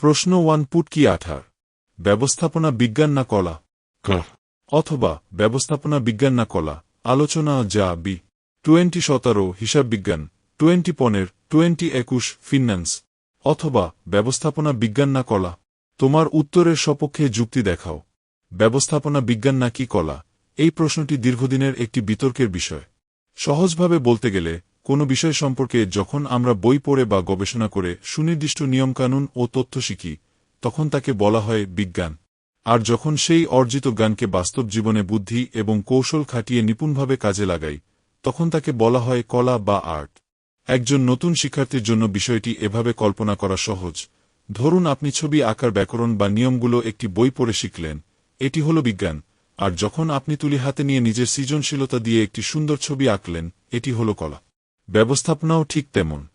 প্রশ্ন 1 পুট কি 18 ব্যবস্থাপনা বিজ্ঞান না কলা অথবা ব্যবস্থাপনা বিজ্ঞান না কলা আলোচনা যা বি 2017 হিসাব বিজ্ঞান 2015 2021 ফিন্যান্স অথবা ব্যবস্থাপনা বিজ্ঞান না কলা তোমার উত্তরের সপক্ষে যুক্তি দেখাও ব্যবস্থাপনা বিজ্ঞান নাকি কলা এই প্রশ্নটি দীর্ঘদিনের একটি বিতর্কের বিষয় সহজভাবে বলতে গেলে কোনো বিষয় সম্পর্কে যখন আমরা বই পড়ে বা গবেষণা করে সুনির্দিষ্ট নিয়মকানুন ও তথ্য শিখি তখন তাকে বলা হয় বিজ্ঞান আর যখন সেই অর্জিত জ্ঞানকে বাস্তব জীবনে বুদ্ধি এবং কৌশল খাটিয়ে নিপুণভাবে কাজে লাগাই তখন তাকে বলা হয় কলা বা আর্ট একজন নতুন শিক্ষার্থীর জন্য বিষয়টি এভাবে কল্পনা করা সহজ ধরুন আপনি ছবি আঁকার ব্যাকরণ বা নিয়মগুলো একটি বই পড়ে শিখলেন এটি হল বিজ্ঞান আর যখন আপনি তুলি হাতে নিয়ে নিজের সৃজনশীলতা দিয়ে একটি সুন্দর ছবি আঁকলেন এটি হল কলা ব্যবস্থাপনাও ঠিক তেমন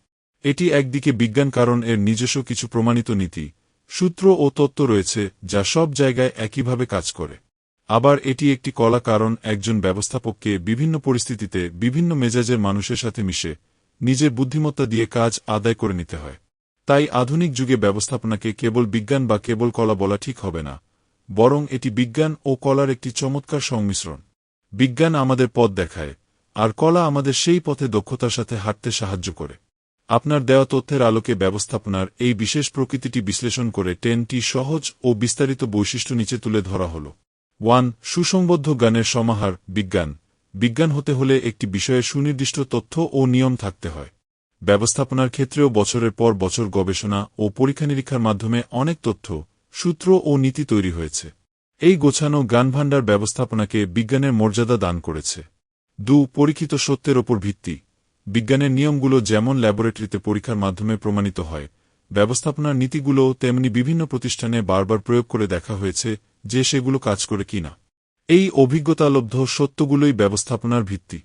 এটি একদিকে বিজ্ঞান কারণ এর নিজস্ব কিছু প্রমাণিত নীতি সূত্র ও তত্ত্ব রয়েছে যা সব জায়গায় একইভাবে কাজ করে আবার এটি একটি কলা কারণ একজন ব্যবস্থাপককে বিভিন্ন পরিস্থিতিতে বিভিন্ন মেজাজের মানুষের সাথে মিশে নিজের বুদ্ধিমত্তা দিয়ে কাজ আদায় করে নিতে হয় তাই আধুনিক যুগে ব্যবস্থাপনাকে কেবল বিজ্ঞান বা কেবল কলা বলা ঠিক হবে না বরং এটি বিজ্ঞান ও কলার একটি চমৎকার সংমিশ্রণ বিজ্ঞান আমাদের পথ দেখায় আর কলা আমাদের সেই পথে দক্ষতার সাথে হাঁটতে সাহায্য করে আপনার দেওয়া তথ্যের আলোকে ব্যবস্থাপনার এই বিশেষ প্রকৃতিটি বিশ্লেষণ করে 10টি সহজ ও বিস্তারিত বৈশিষ্ট্য নিচে তুলে ধরা হল 1 সুসংবদ্ধ জ্ঞানের সমাহার বিজ্ঞান বিজ্ঞান হতে হলে একটি বিষয়ে সুনির্দিষ্ট তথ্য ও নিয়ম থাকতে হয় ব্যবস্থাপনার ক্ষেত্রেও বছরের পর বছর গবেষণা ও পরীক্ষা নিরীক্ষার মাধ্যমে অনেক তথ্য সূত্র ও নীতি তৈরি হয়েছে এই গোছানো জ্ঞানভাণ্ডার ব্যবস্থাপনাকে বিজ্ঞানের মর্যাদা দান করেছে 2 পরীক্ষিত সত্যের ওপর ভিত্তি বিজ্ঞানের নিয়মগুলো যেমন ল্যাবরেটরিতে পরীক্ষার মাধ্যমে প্রমাণিত হয় ব্যবস্থাপনার নীতিগুলোও তেমনি বিভিন্ন প্রতিষ্ঠানে বারবার প্রয়োগ করে দেখা হয়েছে যে সেগুলো কাজ করে কিনা এই অভিজ্ঞতালব্ধ সত্যগুলোই ব্যবস্থাপনার ভিত্তি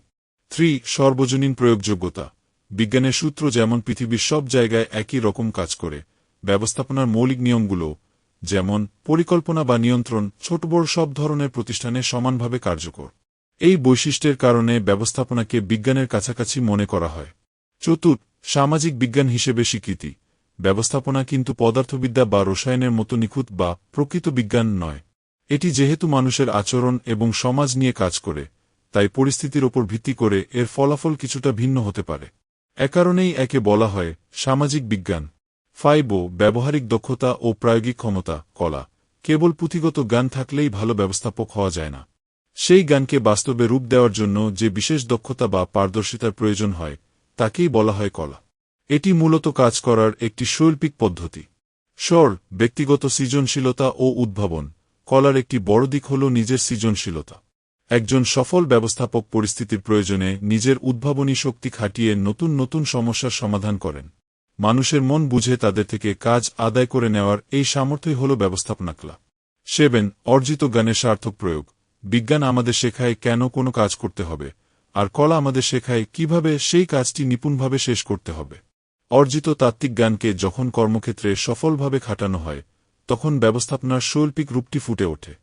3 সর্বজনীন প্রয়োগযোগ্যতা বিজ্ঞানের সূত্র যেমন পৃথিবীর সব জায়গায় একই রকম কাজ করে ব্যবস্থাপনার মৌলিক নিয়মগুলো যেমন পরিকল্পনা বা নিয়ন্ত্রণ ছোট বড় সব ধরনের প্রতিষ্ঠানে সমানভাবে কার্যকর এই বৈশিষ্ট্যের কারণে ব্যবস্থাপনাকে বিজ্ঞানের কাছাকাছি মনে করা হয় 4 সামাজিক বিজ্ঞান হিসেবে স্বীকৃতি ব্যবস্থাপনা কিন্তু পদার্থবিদ্যা বা রসায়নের মতো নিখুঁত বা প্রকৃত বিজ্ঞান নয় এটি যেহেতু মানুষের আচরণ এবং সমাজ নিয়ে কাজ করে তাই পরিস্থিতির ওপর ভিত্তি করে এর ফলাফল কিছুটা ভিন্ন হতে পারে এ কারণেই একে বলা হয় সামাজিক বিজ্ঞান 5 ব্যবহারিক দক্ষতা ও প্রায়োগিক ক্ষমতা কলা কেবল পুঁথিগত জ্ঞান থাকলেই ভালো ব্যবস্থাপক হওয়া যায় না সেই জ্ঞানকে বাস্তবে রূপ দেওয়ার জন্য যে বিশেষ দক্ষতা বা পারদর্শিতার প্রয়োজন হয় তাকেই বলা হয় কলা এটি মূলত কাজ করার একটি শৈল্পিক পদ্ধতি ব্যক্তিগত সৃজনশীলতা ও উদ্ভাবন কলার একটি বড় দিক হল নিজের সৃজনশীলতা একজন সফল ব্যবস্থাপক পরিস্থিতির প্রয়োজনে নিজের উদ্ভাবনী শক্তি খাটিয়ে নতুন নতুন সমস্যার সমাধান করেন মানুষের মন বুঝে তাদের থেকে কাজ আদায় করে নেওয়ার এই সামর্থ্যই হল ব্যবস্থাপনা কলা 7 অর্জিত জ্ঞানের সার্থক প্রয়োগ বিজ্ঞান আমাদের শেখায় কেন কোনো কাজ করতে হবে আর কলা আমাদের শেখায় কিভাবে সেই কাজটি নিপুণভাবে শেষ করতে হবে অর্জিত তাত্ত্বিক জ্ঞানকে যখন কর্মক্ষেত্রে সফলভাবে খাটানো হয় তখন ব্যবস্থাপনার শৈল্পিক রূপটি ফুটে ওঠে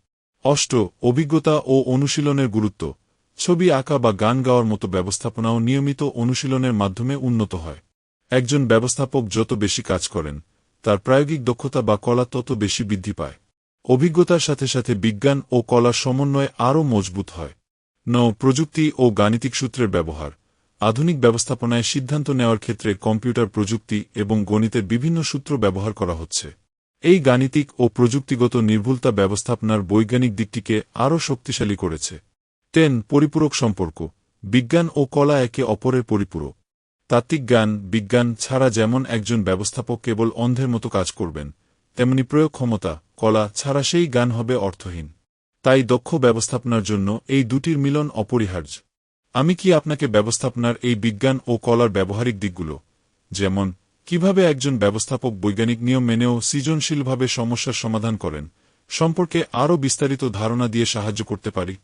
8 অভিজ্ঞতা ও অনুশীলনের গুরুত্ব ছবি আঁকা বা গান গাওয়ার মতো ব্যবস্থাপনাও নিয়মিত অনুশীলনের মাধ্যমে উন্নত হয় একজন ব্যবস্থাপক যত বেশি কাজ করেন তার প্রায়োগিক দক্ষতা বা কলা তত বেশি বৃদ্ধি পায় অভিজ্ঞতার সাথে সাথে বিজ্ঞান ও কলার সমন্বয় আরও মজবুত হয় 9 প্রযুক্তি ও গাণিতিক সূত্রের ব্যবহার আধুনিক ব্যবস্থাপনায় সিদ্ধান্ত নেওয়ার ক্ষেত্রে কম্পিউটার প্রযুক্তি এবং গণিতের বিভিন্ন সূত্র ব্যবহার করা হচ্ছে এই গাণিতিক ও প্রযুক্তিগত নির্ভুলতা ব্যবস্থাপনার বৈজ্ঞানিক দিকটিকে আরও শক্তিশালী করেছে 10 পরিপূরক সম্পর্ক বিজ্ঞান ও কলা একে অপরের পরিপূরক তাত্ত্বিক জ্ঞান বিজ্ঞান ছাড়া যেমন একজন ব্যবস্থাপক কেবল অন্ধের মতো কাজ করবেন তেমনি প্রয়োগ ক্ষমতা কলা ছাড়া সেই জ্ঞান হবে অর্থহীন তাই দক্ষ ব্যবস্থাপনার জন্য এই দুটির মিলন অপরিহার্য আমি কি আপনাকে ব্যবস্থাপনার এই বিজ্ঞান ও কলার ব্যবহারিক দিকগুলো যেমন কিভাবে একজন ব্যবস্থাপক বৈজ্ঞানিক নিয়ম মেনেও সৃজনশীলভাবে সমস্যার সমাধান করেন সম্পর্কে আরও বিস্তারিত ধারণা দিয়ে সাহায্য করতে পারি